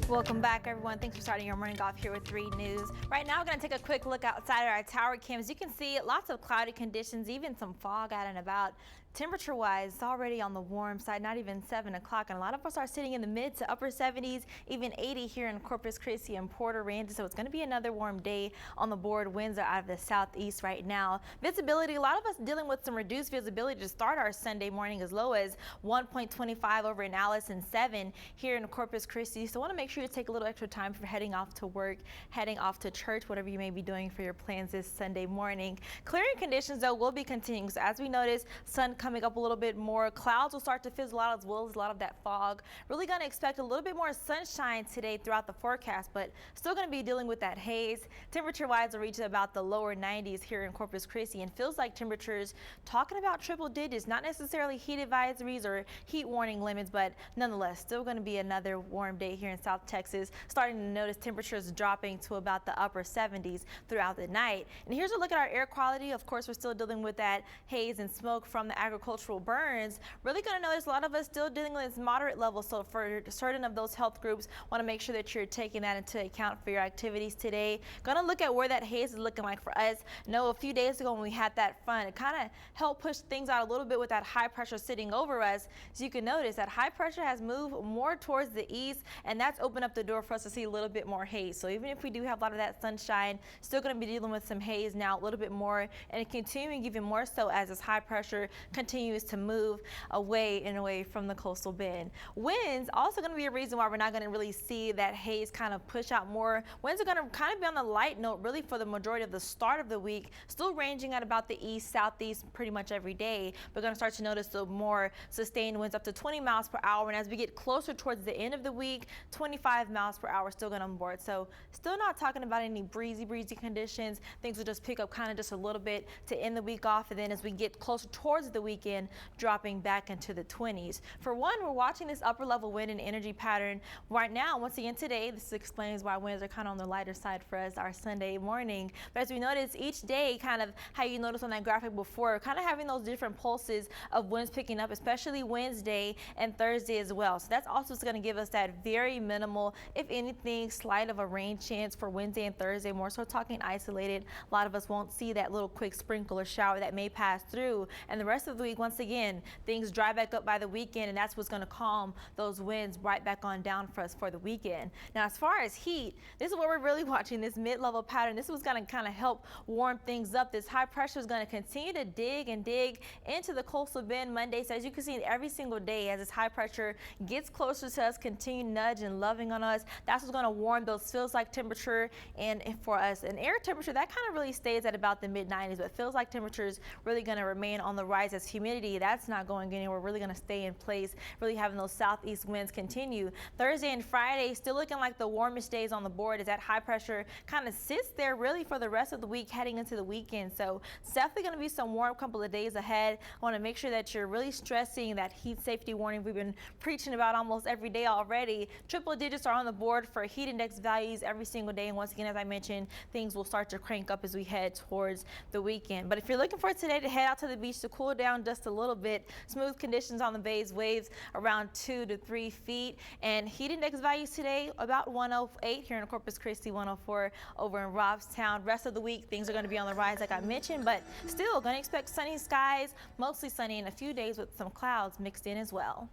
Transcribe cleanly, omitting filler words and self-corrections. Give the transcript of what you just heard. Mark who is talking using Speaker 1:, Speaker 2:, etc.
Speaker 1: Welcome back, everyone. Thanks for starting your morning off here with 3 News. Right now, we're going to take a quick look outside of our tower cams. You can see lots of cloudy conditions, even some fog out and about. Temperature-wise, it's already on the warm side, not even 7 o'clock, and a lot of us are sitting in the mid to upper 70s, even 80 here in Corpus Christi and Port Aransas. So it's going to be another warm day on the board. Winds are out of the southeast right now. Visibility, a lot of us dealing with some reduced visibility to start our Sunday morning, as low as 1.25 over in Alice and 7 here in Corpus Christi. So I want to make sure you take a little extra time for heading off to work, heading off to church, whatever you may be doing for your plans this Sunday morning. Clearing conditions, though, will be continuing. So as we notice, sun coming up a little bit more. Clouds will start to fizzle out, as well as a lot of that fog. Really going to expect a little bit more sunshine today throughout the forecast, but still going to be dealing with that haze. Temperature-wise, will reach about the lower 90s here in Corpus Christi, and feels like temperatures talking about triple digits, not necessarily heat advisories or heat warning limits, but nonetheless, still going to be another warm day here in South Texas. Starting to notice temperatures dropping to about the upper 70s throughout the night. And here's a look at our air quality. Of course, we're still dealing with that haze and smoke from the agricultural burns. Really going to notice a lot of us still dealing with this moderate level. So for certain of those health groups, want to make sure that you're taking that into account for your activities today. Going to look at where that haze is looking like for us. A few days ago when we had that front, it kind of helped push things out a little bit with that high pressure sitting over us. So you can notice that high pressure has moved more towards the east, and that's opened up the door for us to see a little bit more haze. So even if we do have a lot of that sunshine, still going to be dealing with some haze now a little bit more, and continuing even more so as this high pressure continues to move away and away from the coastal bend. Winds also going to be a reason why we're not going to really see that haze kind of push out more. Winds are going to kind of be on the light note really for the majority of the start of the week, still ranging at about the east southeast pretty much every day. We're going to start to notice the more sustained winds up to 20 miles per hour, and as we get closer towards the end of the week, 25 miles per hour still going on board. So still not talking about any breezy conditions. Things will just pick up kind of just a little bit to end the week off, and then as we get closer towards the weekend, dropping back into the 20s. For one, we're watching this upper level wind and energy pattern right now. Once again today, this explains why winds are kind of on the lighter side for us our Sunday morning. But as we notice each day, kind of how you notice on that graphic before, kind of having those different pulses of winds picking up, especially Wednesday and Thursday as well. So that's also going to give us that very minimal, if anything, slight of a rain chance for Wednesday and Thursday, more so talking isolated. A lot of us won't see that little quick sprinkle or shower that may pass through. And the rest of the week, once again, things dry back up by the weekend, and that's what's going to calm those winds right back on down for us for the weekend. Now, as far as heat, this is what we're really watching, this mid-level pattern. This was going to kind of help warm things up. This high pressure is going to continue to dig into the coastal bend Monday. So as you can see, every single day as this high pressure gets closer to us, continue nudge and loving on us, that's what's going to warm those feels like temperature. And for us, an air temperature that kind of really stays at about the mid 90s, but feels like temperatures really going to remain on the rise as humidity, that's not going anywhere. Really going to stay in place, really having those southeast winds continue. Thursday and Friday still looking like the warmest days on the board as that high pressure kind of sits there really for the rest of the week heading into the weekend. So it's definitely going to be some warm couple of days ahead. I want to make sure that you're really stressing that heat safety warning we've been preaching about almost every day already. Triple digits are on the board for heat index values every single day, and once again, as I mentioned, things will start to crank up as we head towards the weekend. But if you're looking for today to head out to the beach to cool down just a little bit, smooth conditions on the bays, waves around 2 to 3 feet, and heat index values today about 108 here in Corpus Christi, 104 over in Robstown. Rest of the week, things are going to be on the rise like I mentioned, but still going to expect sunny skies, mostly sunny, in a few days with some clouds mixed in as well.